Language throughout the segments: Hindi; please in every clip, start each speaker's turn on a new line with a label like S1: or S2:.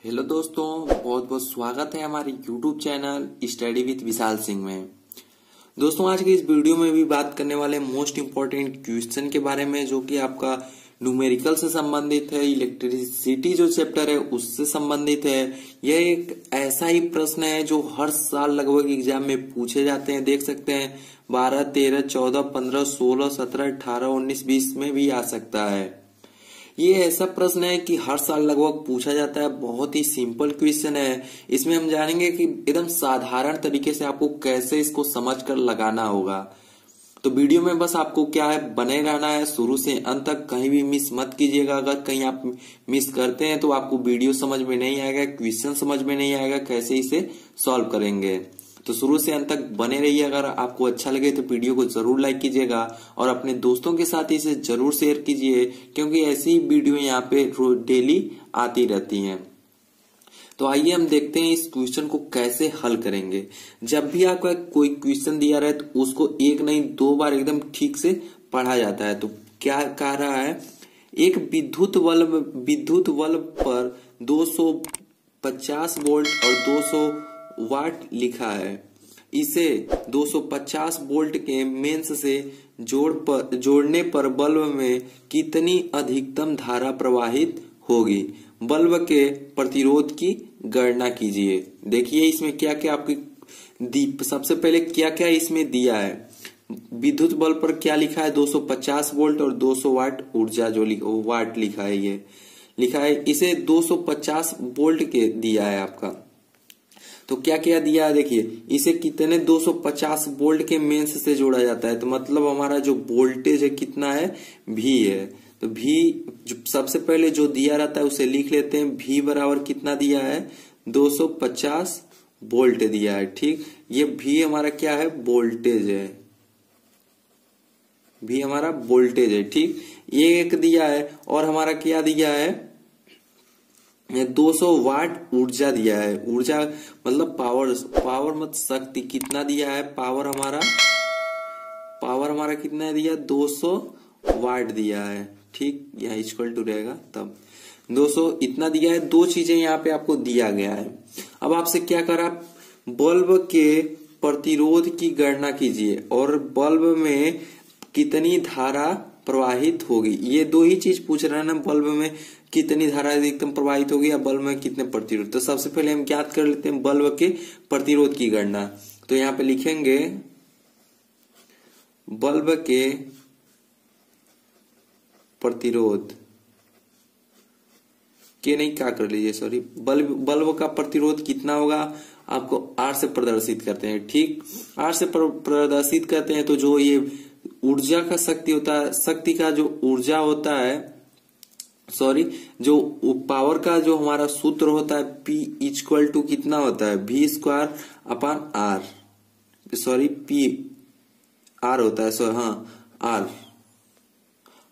S1: हेलो दोस्तों, बहुत बहुत स्वागत है हमारे YouTube channel study with Vishal Singh में। दोस्तों, आज के इस वीडियो में भी बात करने वाले मोस्ट इम्पोर्टेंट क्वेश्चन के बारे में, जो कि आपका न्यूमेरिकल से संबंधित है, इलेक्ट्रिसिटी जो चैप्टर है उससे संबंधित है। यह एक ऐसा ही प्रश्न है जो हर साल लगभग एग्जाम में पूछे जाते हैं। देख सकते हैं 12, 13, 14, 15, 16, 17, 18, 19, 20 में भी आ सकता है। ये ऐसा प्रश्न है कि हर साल लगभग पूछा जाता है। बहुत ही सिंपल क्वेश्चन है। इसमें हम जानेंगे कि एकदम साधारण तरीके से आपको कैसे इसको समझकर लगाना होगा। तो वीडियो में बस आपको क्या है, बने रहना है शुरू से अंत तक, कहीं भी मिस मत कीजिएगा। अगर कहीं आप मिस करते हैं तो आपको वीडियो समझ में नहीं आएगा, क्वेश्चन समझ में नहीं आएगा, कैसे इसे सॉल्व करेंगे। तो शुरू से अंत तक बने रहिए। अगर आपको अच्छा लगे तो वीडियो को जरूर लाइक कीजिएगा और अपने दोस्तों के साथ इसे जरूर शेयर कीजिए, क्योंकि ऐसी वीडियो यहाँ पे डेली आती रहती हैं। तो आइए हम देखते हैं इस क्वेश्चन को कैसे हल करेंगे। जब भी आपका कोई क्वेश्चन दिया रहे तो उसको एक नहीं 2 बार एकदम ठीक से पढ़ा जाता है। तो क्या कह रहा है, एक विद्युत बल्ब पर 250 वोल्ट और 200 वाट लिखा है। इसे 250 वोल्ट के मेंस से जोड़ने पर बल्ब में कितनी अधिकतम धारा प्रवाहित होगी। बल्ब के प्रतिरोध की गणना कीजिए। देखिए इसमें क्या क्या आपकी सबसे पहले क्या क्या इसमें दिया है। विद्युत बल्ब पर क्या लिखा है, 250 वोल्ट और 200 वाट ऊर्जा जो वाट लिखा है, ये लिखा है। इसे 250 वोल्ट के दिया है आपका। तो क्या क्या दिया है देखिए, इसे कितने 250 वोल्ट के मेंस से जोड़ा जाता है। तो मतलब हमारा जो वोल्टेज है कितना है, V है। तो V जो सबसे पहले जो दिया रहता है उसे लिख लेते हैं। V बराबर कितना दिया है, 250 वोल्ट दिया है। ठीक, ये V हमारा क्या है, वोल्टेज है। V हमारा वोल्टेज है। ठीक, ये एक दिया है। और हमारा क्या दिया है, 200 वाट ऊर्जा दिया है। ऊर्जा मतलब पावर मत शक्ति कितना दिया है, पावर हमारा कितना दिया, 200 वाट दिया है। ठीक, यहाँ इक्वल टू रहेगा तब 200 इतना दिया है। 2 चीजें यहाँ पे आपको दिया गया है। अब आपसे क्या करा, बल्ब के प्रतिरोध की गणना कीजिए और बल्ब में कितनी धारा प्रवाहित होगी। ये 2 ही चीज पूछ रहा है ना, बल्ब में कितनी धारा अधिकतम प्रवाहित होगी या बल्ब में कितने प्रतिरोध। तो सबसे पहले हम ज्ञात कर लेते हैं बल्ब के प्रतिरोध की गणना। तो यहाँ पे लिखेंगे बल्ब के प्रतिरोध के नहीं क्या कर लीजिए, सॉरी, बल्ब का प्रतिरोध कितना होगा आपको R से प्रदर्शित करते हैं। ठीक, R से प्रदर्शित करते हैं। तो जो ये ऊर्जा का शक्ति होता है, शक्ति का जो ऊर्जा होता है, सॉरी, जो पावर का जो हमारा सूत्र होता है, P इक्वल टू कितना होता है, V² upon R, sorry P R होता है, सॉरी हाँ R।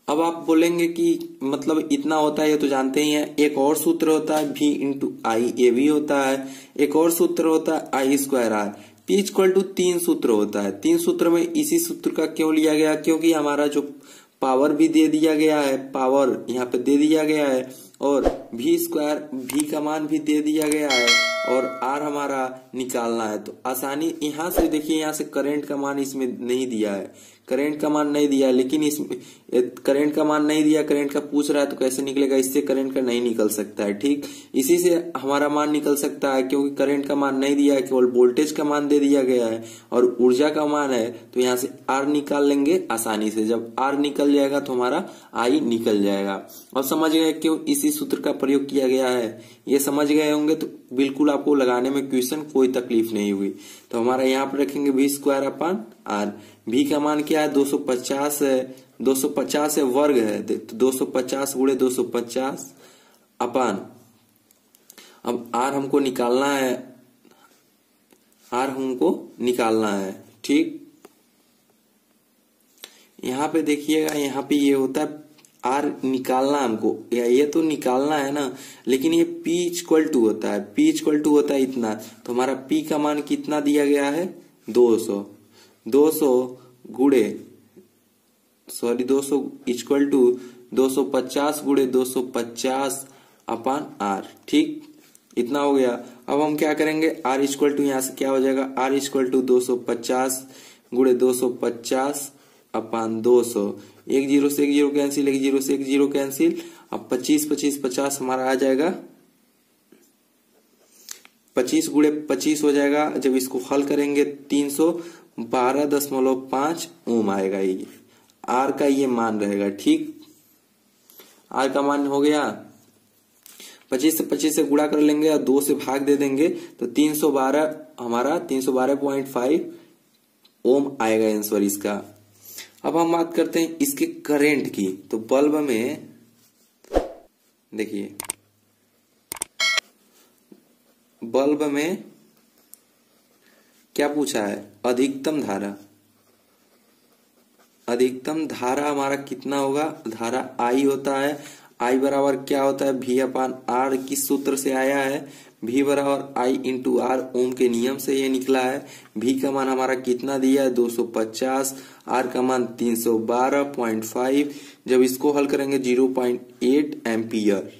S1: अब आप बोलेंगे कि मतलब इतना होता है, ये तो जानते ही हैं। एक और सूत्र होता है V इंटू I, ये भी होता है। एक और सूत्र होता है I²R। P इक्वल टू 3 सूत्र होता है। 3 सूत्र में इसी सूत्र का क्यों लिया गया, क्योंकि हमारा जो पावर भी दे दिया गया है, पावर यहाँ पे दे दिया गया है, और V² का मान भी दे दिया गया है, और R हमारा निकालना है। तो आसानी यहाँ से देखिए, यहाँ से करंट का मान इसमें नहीं दिया है, करंट का मान नहीं दिया, लेकिन इसमें करंट का मान नहीं दिया, करंट का पूछ रहा है तो कैसे निकलेगा, इससे करंट का नहीं निकल सकता है। ठीक, इसी से हमारा मान निकल सकता है, क्योंकि करंट का मान नहीं दिया है, केवल वोल्टेज का मान दे दिया गया है और ऊर्जा का मान है। तो यहाँ से R निकाल लेंगे आसानी से। जब R निकल जाएगा तो हमारा I निकल जाएगा। अब समझ गए क्यों इसी सूत्र का प्रयोग किया गया है, ये समझ गए होंगे तो बिल्कुल आपको लगाने में क्वेश्चन कोई तकलीफ नहीं हुई। तो हमारा यहाँ पर रखेंगे V² अपॉन R। V का मान क्या है, 250 है, 250 है वर्ग है, तो 250 गुणे 250 अपॉन, अब R हमको निकालना है, R हमको निकालना है। ठीक, यहाँ पे देखिएगा, यहाँ पे ये होता है R निकालना हमको, या ये तो निकालना है ना, लेकिन ये P इक्वल टू होता है, P इक्वल टू होता है इतना। तो हमारा P का मान कितना दिया गया है, 200 गुणे, सॉरी 200 इक्वल टू 250 गुणे 250 अपॉन R। ठीक, इतना हो गया। अब हम क्या करेंगे, आर इक्वल टू यहाँ से क्या हो जाएगा, आर इक्वल टू 250 गुणे 250 अपान 200। एक जीरो से एक जीरो कैंसिल, एक जीरो से एक जीरो कैंसिल। अब 25 25 50 हमारा आ जाएगा 25 गुणे 25 हो जाएगा। जब इसको हल करेंगे 312.5 ओम आएगा। ये आर का ये मान रहेगा। ठीक, आर का मान हो गया। 25 से गुणा कर लेंगे और 2 से भाग दे देंगे तो 312 हमारा 312.5 ओम आएगा आंसर इसका। अब हम बात करते हैं इसके करंट की। तो बल्ब में देखिए, बल्ब में क्या पूछा है, अधिकतम धारा। अधिकतम धारा हमारा कितना होगा, धारा आई होता है। आई बराबर क्या होता है, V अपान आर। किस सूत्र से आया है, V बराबर आई इंटू आर, ओम के नियम से ये निकला है। V का मान हमारा कितना दिया है 250, आर का मान 312.5। जब इसको हल करेंगे 0.8 एम्पियर।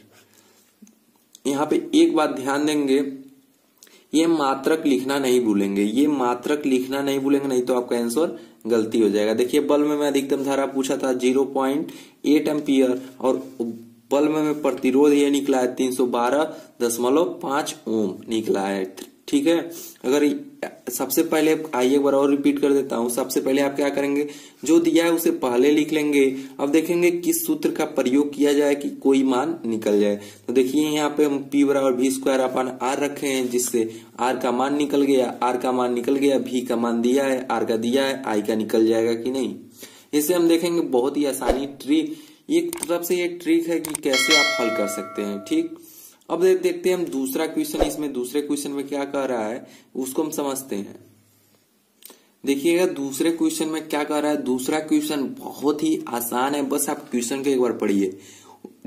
S1: यहाँ पे एक बात ध्यान देंगे, ये मात्रक लिखना नहीं भूलेंगे, ये मात्रक लिखना नहीं भूलेंगे, नहीं तो आपका आंसर गलती हो जाएगा। देखिए बल्ब में अधिकतम धारा पूछा था 0.8 एम्पियर और बल्ब में प्रतिरोध ये निकला है 312.5 ओम निकला है। ठीक है, अगर सबसे पहले आइए एक बार और रिपीट कर देता हूं। सबसे पहले आप क्या करेंगे, जो दिया है उसे पहले लिख लेंगे। अब देखेंगे किस सूत्र का प्रयोग किया जाए कि कोई मान निकल जाए। तो देखिए यहाँ पे हम P बराबर V स्क्वायर अपन आर रखे हैं, जिससे R का मान निकल गया, R का मान निकल गया, V का मान दिया है, R का दिया है, I का निकल जाएगा कि नहीं। इससे हम देखेंगे बहुत ही आसानी ट्रिक, एक तरफ से ये ट्रिक है कि कैसे आप हल कर सकते हैं। ठीक, अब देखते हैं हम दूसरा क्वेश्चन। इसमें दूसरे क्वेश्चन में क्या कह रहा है उसको हम समझते हैं। देखिएगा दूसरे क्वेश्चन में क्या कह रहा है। दूसरा क्वेश्चन बहुत ही आसान है, बस आप क्वेश्चन को एक बार पढ़िए।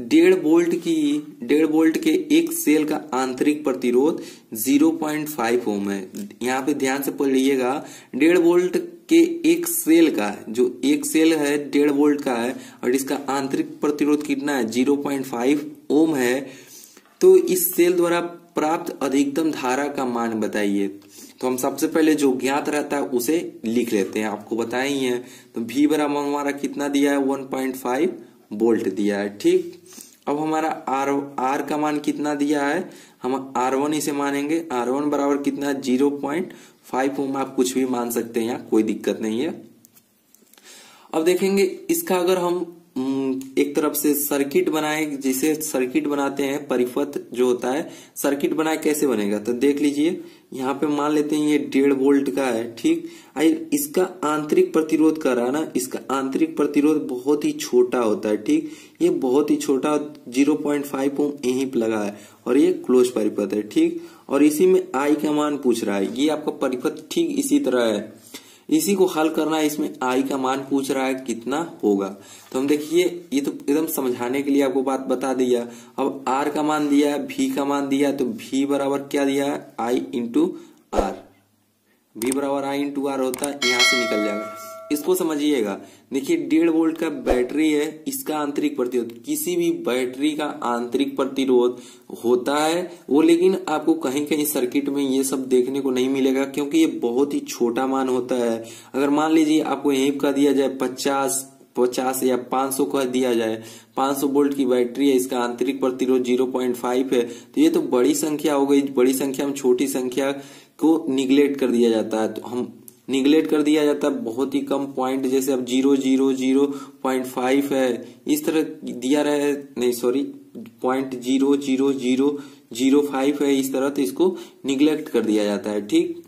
S1: 1.5 वोल्ट के एक सेल का आंतरिक प्रतिरोध 0.5 ओम है। यहाँ पे ध्यान से पढ़िएगा, 1.5 वोल्ट के एक सेल का, जो एक सेल है 1.5 वोल्ट का है और इसका आंतरिक प्रतिरोध कितना है 0.5 ओम है। तो इस सेल द्वारा प्राप्त अधिकतम धारा का मान बताइए। तो हम सबसे पहले जो ज्ञात रहता है उसे लिख लेते हैं, आपको बताया ही है। तो V बराबर हमारा कितना दिया है 1.5 वोल्ट दिया है। ठीक, अब हमारा R का मान कितना दिया है, हम R1 इसे मानेंगे। R1 बराबर कितना है 0.5 ओम। आप कुछ भी मान सकते हैं, यहाँ कोई दिक्कत नहीं है। अब देखेंगे इसका अगर हम एक तरफ से सर्किट बनाए, जिसे सर्किट बनाते हैं परिपथ जो होता है, सर्किट बनाए कैसे बनेगा। तो देख लीजिए यहाँ पे मान लेते हैं ये 1.5 वोल्ट का है। ठीक, इसका आंतरिक प्रतिरोध कर रहा है ना, इसका आंतरिक प्रतिरोध बहुत ही छोटा होता है। ठीक, ये बहुत ही छोटा 0.5 ओम यहीं पे लगा है और ये क्लोज परिपथ है। ठीक, और इसी में आई का मान पूछ रहा है। ये आपका परिपथ ठीक इसी तरह है, इसी को हल करना है। इसमें आई का मान पूछ रहा है कितना होगा। तो हम देखिए, ये तो एकदम समझाने के लिए आपको बात बता दिया। अब आर का मान दिया है, V का मान दिया है, तो V बराबर क्या दिया है आई इंटू आर। V बराबर आई इंटू आर होता है, यहाँ से निकल जाएगा। इसको समझिएगा, देखिए 1.5 वोल्ट का बैटरी है, इसका आंतरिक प्रतिरोध, किसी भी बैटरी का आंतरिक प्रतिरोध होता है वो, लेकिन आपको कहीं कहीं सर्किट में ये सब देखने को नहीं मिलेगा क्योंकि ये बहुत ही छोटा मान होता है। अगर मान लीजिए आपको यहीं का दिया जाए 50 या 500 का दिया जाए, 500 वोल्ट की बैटरी है, इसका आंतरिक प्रतिरोध 0.5 है, तो ये तो बड़ी संख्या हो गई। बड़ी संख्या में छोटी संख्या को निगलेक्ट कर दिया जाता है, तो हम निगलेक्ट कर दिया जाता है बहुत ही कम पॉइंट, जैसे अब 0.5 है, इस तरह दिया रहे, नहीं सॉरी 0.00005 है इस तरह, तो इसको निगलेक्ट कर दिया जाता है। ठीक,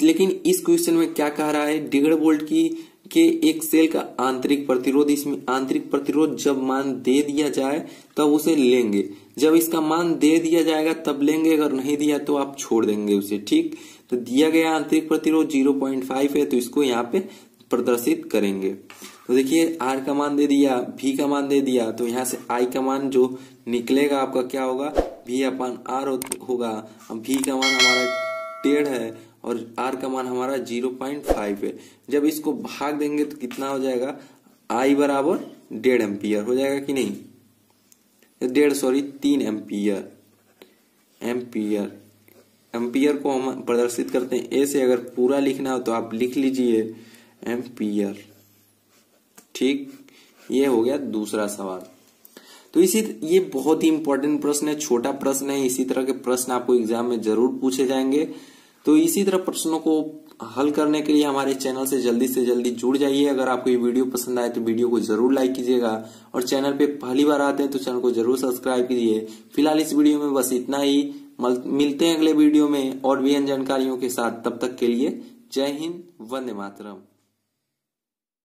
S1: लेकिन इस क्वेश्चन में क्या कह रहा है, 1.5 वोल्ट के एक सेल का आंतरिक प्रतिरोध, इसमें आंतरिक प्रतिरोध जब मान दे दिया जाए तब उसे लेंगे, जब इसका मान दे दिया जाएगा तब लेंगे, अगर नहीं दिया तो आप छोड़ देंगे उसे। ठीक, तो दिया गया आंतरिक प्रतिरोध 0.5 है, तो इसको यहाँ पे प्रदर्शित करेंगे। तो देखिए R का मान दे दिया, V का मान दे दिया, तो यहाँ से I का मान जो निकलेगा आपका क्या होगा V अपान R होगा। अब V का मान हमारा 1.5 है और R का मान हमारा 0.5 है। जब इसको भाग देंगे तो कितना हो जाएगा, I बराबर 1.5 एम्पियर हो जाएगा कि नहीं, 3 एम्पियर। एम्पियर। एम्पियर को हम प्रदर्शित करते हैं ए से। अगर पूरा लिखना हो तो आप लिख लीजिए एम्पियर। ठीक, ये हो गया दूसरा सवाल। तो ये बहुत ही इंपॉर्टेंट प्रश्न है, छोटा प्रश्न है। इसी तरह के प्रश्न आपको एग्जाम में जरूर पूछे जाएंगे। तो इसी तरह प्रश्नों को हल करने के लिए हमारे चैनल से जल्दी जुड़ जाइए। अगर आपको ये वीडियो पसंद आए तो वीडियो को जरूर लाइक कीजिएगा, और चैनल पे पहली बार आते हैं तो चैनल को जरूर सब्सक्राइब कीजिए। फिलहाल इस वीडियो में बस इतना ही। मिलते हैं अगले वीडियो में और भी अन्य जानकारियों के साथ। तब तक के लिए जय हिंद, वंदे मातरम।